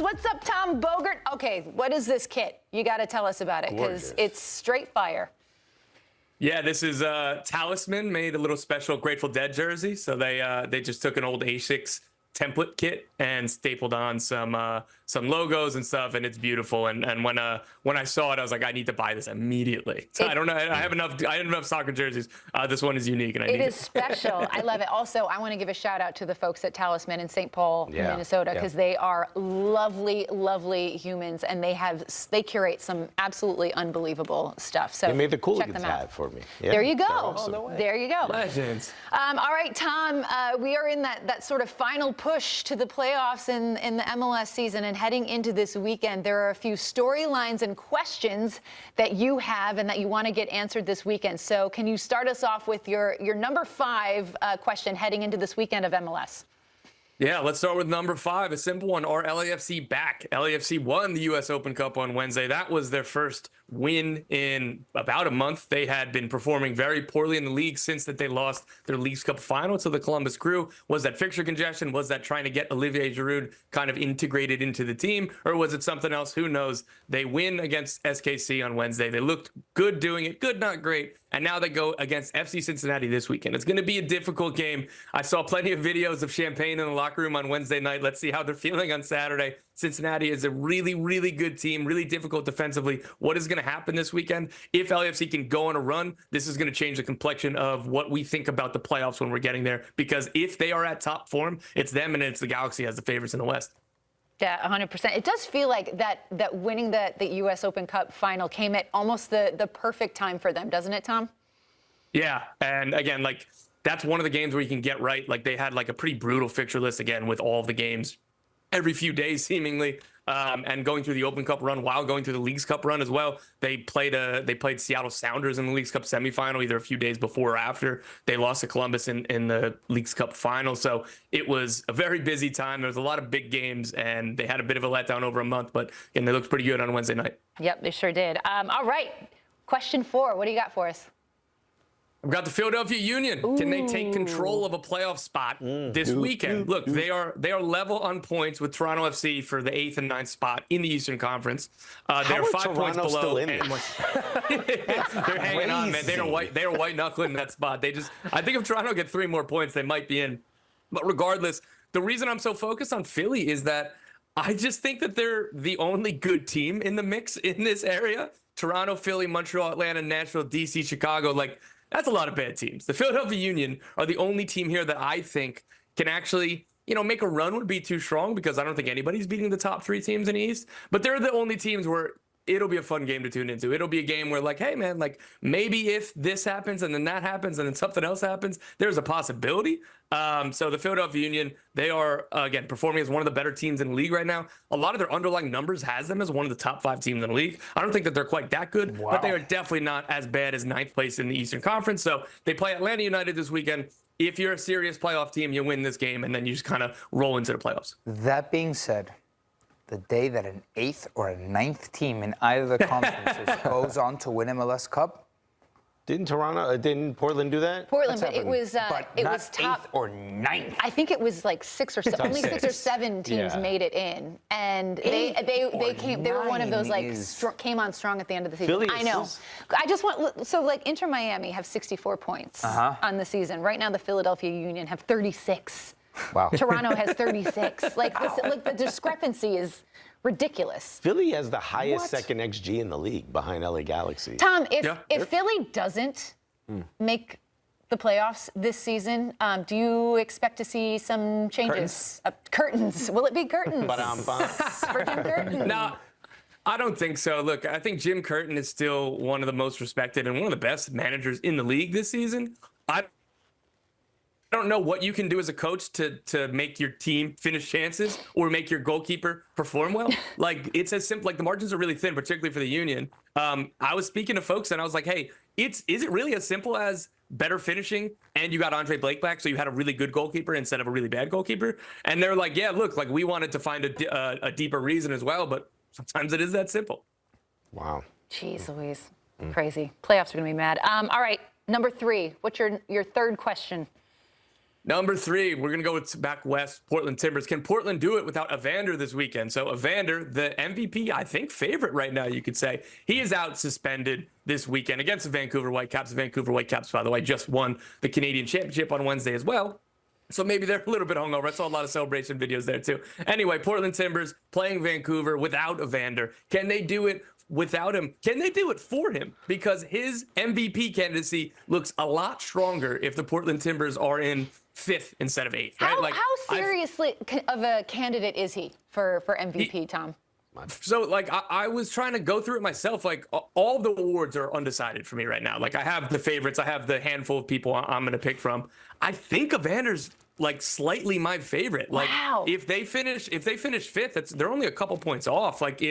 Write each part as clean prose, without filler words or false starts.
What's up, Tom Bogert? Okay, what is this kit? You got to tell us about it because it's straight fire. Yeah, this is Talisman made a little special Grateful Dead jersey. So they just took an old Asics template kit and stapled on some logos and stuff, and it's beautiful. And when I saw it, I was like, I need to buy this immediately. So I don't know, I have enough soccer jerseys. This one is unique, and it is special. I love it. Also, I want to give a shout out to the folks at Talisman in St. Paul, Minnesota, because they are lovely, lovely humans, and they curate some absolutely unbelievable stuff. So they made the Cooligans hat for me. Yeah. There you go. Awesome. Oh, no there you go. Legends. All right, Tom, we are in that sort of final push to the playoffs in the MLS season, and heading into this weekend, there are a few storylines and questions that you have and that you want to get answered this weekend. So can you start us off with your number 5 question heading into this weekend of MLS? Yeah, let's start with number 5, a simple one. Are LAFC back? LAFC won the U.S. Open Cup on Wednesday. That was their first win in about a month. They had been performing very poorly in the league since that they lost their Leagues Cup final to the Columbus Crew. Was that fixture congestion? Was that trying to get Olivier Giroud kind of integrated into the team? Or was it something else? Who knows? They win against SKC on Wednesday. They looked good doing it. Good, not great. And now they go against FC Cincinnati this weekend. It's going to be a difficult game. I saw plenty of videos of champagne in the locker room on Wednesday night. Let's see how they're feeling on Saturday. Cincinnati is a really, really good team, really difficult defensively. What is going to happen this weekend? If LAFC can go on a run, this is going to change the complexion of what we think about the playoffs when we're getting there. Because if they are at top form, it's them and it's the Galaxy as the favorites in the West. Yeah, 100%. It does feel like that winning the U.S. Open Cup final came at almost the perfect time for them, doesn't it, Tom? Yeah, and again, like that's one of the games where you can get right. Like they had like a pretty brutal fixture list again with all of the games every few days seemingly, and going through the Open Cup run while going through the Leagues Cup run as well. They played Seattle Sounders in the Leagues Cup semifinal either a few days before or after. They lost to Columbus in the Leagues Cup final. So it was a very busy time. There was a lot of big games, and they had a bit of a letdown over a month. But again, they looked pretty good on Wednesday night. Yep, they sure did. All right, question 4. What do you got for us? I've got the Philadelphia Union. Ooh. Can they take control of a playoff spot this weekend? Look, they are level on points with Toronto FC for the 8th and 9th spot in the Eastern Conference. They're 5 points below. Still in they're hanging on, man. They are white knuckling that spot. I think if Toronto get 3 more points, they might be in. But regardless, the reason I'm so focused on Philly is that I just think that they're the only good team in the mix in this area. Toronto, Philly, Montreal, Atlanta, Nashville, DC, Chicago, like. That's a lot of bad teams. The Philadelphia Union are the only team here that I think can actually, make a run would be too strong because I don't think anybody's beating the top 3 teams in the East. But they're the only teams where it'll be a fun game to tune into. It'll be a game where like, hey, man, like maybe if this happens and then that happens and then something else happens, there's a possibility. So the Philadelphia Union, they are, again, performing as one of the better teams in the league right now. A lot of their underlying numbers has them as one of the top 5 teams in the league. I don't think that they're quite that good, but they are definitely not as bad as 9th place in the Eastern Conference. So they play Atlanta United this weekend. If you're a serious playoff team, you win this game, and then you just kind of roll into the playoffs. That being said, the day that an 8th or a 9th team in either of the conferences goes on to win MLS Cup. Didn't Portland do that? Portland, but it was top 8th or 9th. I think it was like 6 or 7. Only 6 or 7 teams made it in, and they were one of those came on strong at the end of the season. Philly I know. I just want Inter Miami have 64 points on the season. Right now, the Philadelphia Union have 36. Wow. Toronto has 36. The discrepancy is ridiculous. Philly has the highest second XG in the league behind LA Galaxy. Tom, if Philly doesn't make the playoffs this season, do you expect to see some changes? Curtains. Will it be curtains? For Jim Curtin? No, I don't think so. Look, I think Jim Curtin is still one of the most respected and one of the best managers in the league this season. I don't know what you can do as a coach to make your team finish chances or make your goalkeeper perform well. Like, it's as simple. Like, the margins are really thin, particularly for the Union. I was speaking to folks and I was like, hey, is it really as simple as better finishing and you got Andre Blake back, so you had a really good goalkeeper instead of a really bad goalkeeper? And they're like, yeah, look, like we wanted to find a deeper reason as well, but sometimes it is that simple. Wow. Jeez Louise. Crazy. Playoffs are going to be mad. All right, number 3. What's your third question? Number 3, we're going to go with back west, Portland Timbers. Can Portland do it without Evander this weekend? So Evander, the MVP, I think, favorite right now, you could say. He is out suspended this weekend against the Vancouver Whitecaps. The Vancouver Whitecaps, by the way, just won the Canadian Championship on Wednesday as well. So maybe they're a little bit hungover. I saw a lot of celebration videos there, too. Anyway, Portland Timbers playing Vancouver without Evander. Can they do it without him? Can they do it for him? Because his MVP candidacy looks a lot stronger if the Portland Timbers are in 5th instead of 8th, right? How seriously of a candidate is he for MVP, Tom? So, like, I was trying to go through it myself. Like, all the awards are undecided for me right now. Like, I have the favorites. I have the handful of people I'm going to pick from. I think Evander's, like, slightly my favorite. Like, wow. if they finish 5th, they're only a couple points off. Like,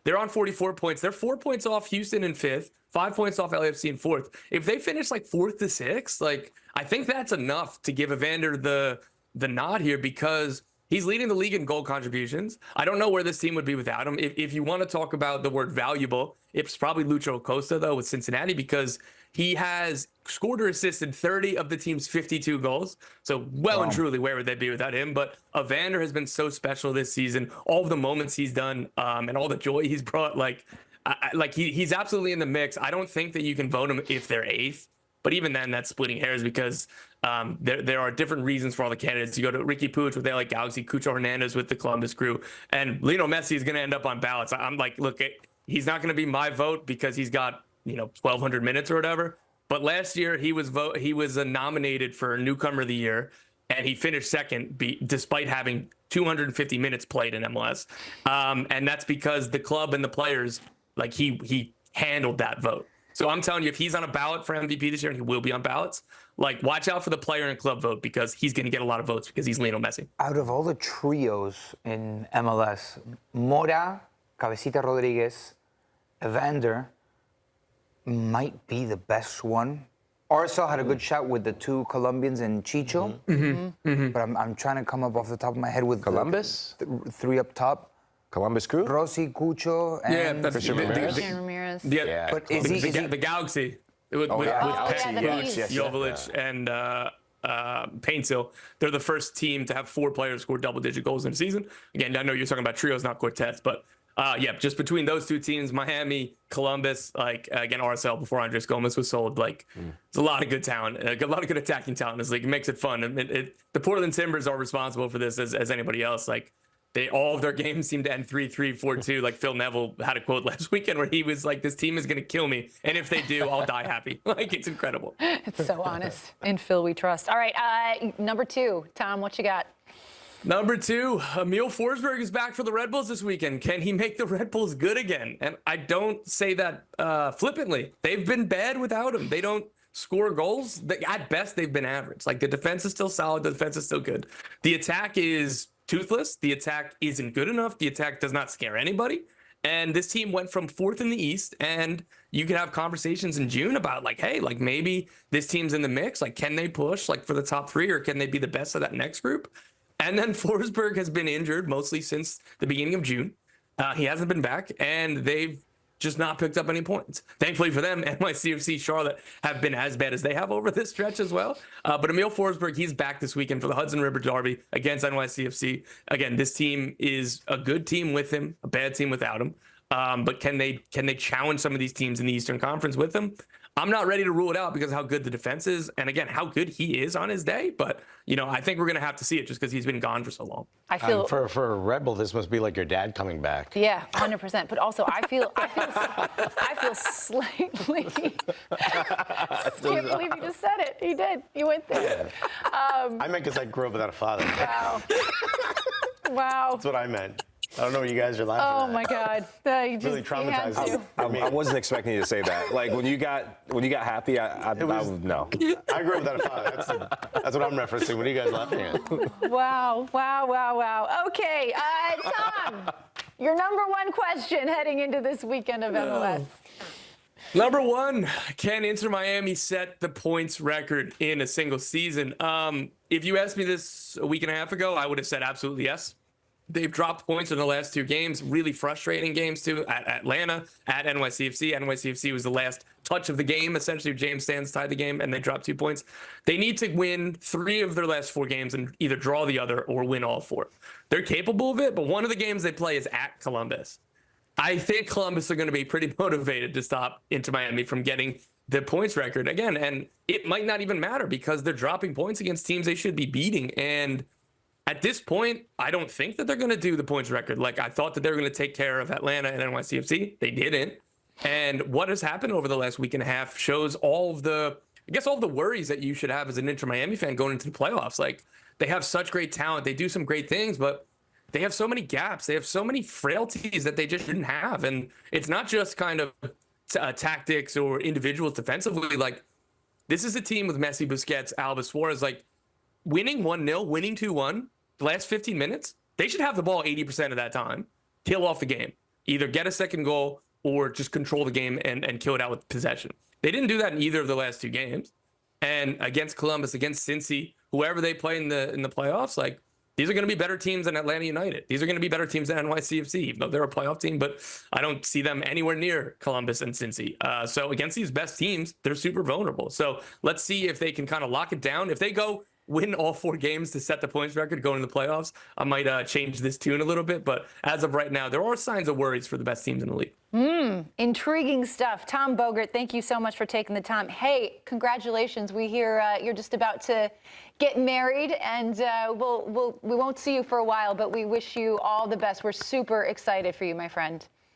they're on 44 points. They're 4 points off Houston in 5th, 5 points off LAFC in 4th. If they finish, like, 4th to 6th, like, I think that's enough to give Evander the nod here, because he's leading the league in goal contributions. I don't know where this team would be without him. If you want to talk about the word valuable, it's probably Lucho Acosta, though, with Cincinnati, because he has scored or assisted 30 of the team's 52 goals. So and truly, where would they be without him? But Evander has been so special this season. All of the moments he's done and all the joy he's brought, he's absolutely in the mix. I don't think that you can vote him if they're 8th. But even then, that's splitting hairs, because there are different reasons for all the candidates. You go to Ricky Puig with the LA Galaxy, Cucho Hernandez with the Columbus Crew, and Lionel Messi is going to end up on ballots. I'm like, look, he's not going to be my vote because he's got 1,200 minutes or whatever. But last year he was nominated for Newcomer of the Year, and he finished 2nd despite having 250 minutes played in MLS. And that's because the club and the players, like, he handled that vote. So I'm telling you, if he's on a ballot for MVP this year, and he will be on ballots, like, watch out for the player and club vote, because he's going to get a lot of votes because he's Lionel Messi. Out of all the trios in MLS, Mora, Cabecita Rodriguez, Evander might be the best one. Arcel had a good shot with the 2 Colombians and Chicho. But I'm trying to come up off the top of my head with Columbus? the 3 up top. Columbus Crew? Rossi, Cucho, and Christian Ramirez. Christian Ramirez. Yeah. But is he the Galaxy with Beast. Jovic and Paintsill. They're the first team to have 4 players score double-digit goals in a season. Again, I know you're talking about trios, not quartets, but just between those 2 teams, Miami, Columbus, again, RSL before Andres Gomez was sold, it's a lot of good talent, a lot of good attacking talent in this league. It makes it fun. The Portland Timbers are responsible for this as anybody else. All of their games seem to end 3-3, 4-2. Like, Phil Neville had a quote last weekend where he was like, "This team is going to kill me, and if they do, I'll die happy." It's incredible. It's so honest. In Phil, we trust. All right, number 2, Tom, what you got? Number 2, Emil Forsberg is back for the Red Bulls this weekend. Can he make the Red Bulls good again? And I don't say that flippantly. They've been bad without him. They don't score goals. At best, they've been average. Like, the defense is still solid. The defense is still good. The attack is toothless. The attack isn't good enough. The attack does not scare anybody. And this team went from 4th in the East, and you could have conversations in June about, hey, maybe this team's in the mix. Can they push for the top 3, or can they be the best of that next group? And then Forsberg has been injured mostly since the beginning of June. He hasn't been back, and they've just not picked up any points. Thankfully for them, NYCFC Charlotte have been as bad as they have over this stretch as well. But Emil Forsberg, he's back this weekend for the Hudson River Derby against NYCFC. Again, this team is a good team with him, a bad team without him. But can they challenge some of these teams in the Eastern Conference with him? I'm not ready to rule it out because of how good the defense is, and again, how good he is on his day. But I think we're going to have to see it just because he's been gone for so long. I feel for Red Bull, this must be like your dad coming back. Yeah, 100%. But also, I feel slightly. I can't believe you just said it. He did. You went there. I meant because I grew up without a father. Wow. Wow. That's what I meant. I don't know what you guys are laughing at. Oh my God! You just really traumatized you. I wasn't expecting you to say that. When you got happy, I no. I grew up without a father. That's what I'm referencing. What are you guys laughing at? Wow! Okay, Tom, your number 1 question heading into this weekend of MLS. Number 1, can Inter Miami set the points record in a single season? If you asked me this a week and a half ago, I would have said absolutely yes. they've dropped points in the last 2 games, really frustrating games too, at Atlanta, at NYCFC. NYCFC was the last touch of the game. Essentially, James Sands tied the game, and they dropped 2 points. They need to win 3 of their last 4 games and either draw the other or win all 4. They're capable of it, but one of the games they play is at Columbus. I think Columbus are going to be pretty motivated to stop Inter Miami from getting the points record again, and it might not even matter because they're dropping points against teams they should be beating. And at this point, I don't think that they're going to do the points record. Like, I thought that they were going to take care of Atlanta and NYCFC. They didn't. And what has happened over the last week and a half shows all of the worries that you should have as an Inter Miami fan going into the playoffs. Like, they have such great talent. They do some great things, but they have so many gaps. They have so many frailties that they just didn't have. And it's not just kind of tactics or individuals defensively. Like, this is a team with Messi, Busquets, Alba, Suarez. Like, winning 1-0, winning 2-1, the last 15 minutes, they should have the ball 80% of that time, kill off the game, either get a second goal or just control the game and kill it out with possession. They didn't do that in either of the last 2 games. And against Columbus, against Cincy, whoever they play in the playoffs, like, these are going to be better teams than Atlanta United. These are going to be better teams than NYCFC, even though they're a playoff team, but I don't see them anywhere near Columbus and Cincy. So against these best teams, they're super vulnerable. So let's see if they can kind of lock it down. If they go win all 4 games to set the points record going into the playoffs, I might change this tune a little bit. But as of right now, there are signs of worries for the best teams in the league. Intriguing stuff. Tom Bogert, thank you so much for taking the time. Hey, congratulations. We hear you're just about to get married, and we won't see you for a while, but we wish you all the best. We're super excited for you, my friend.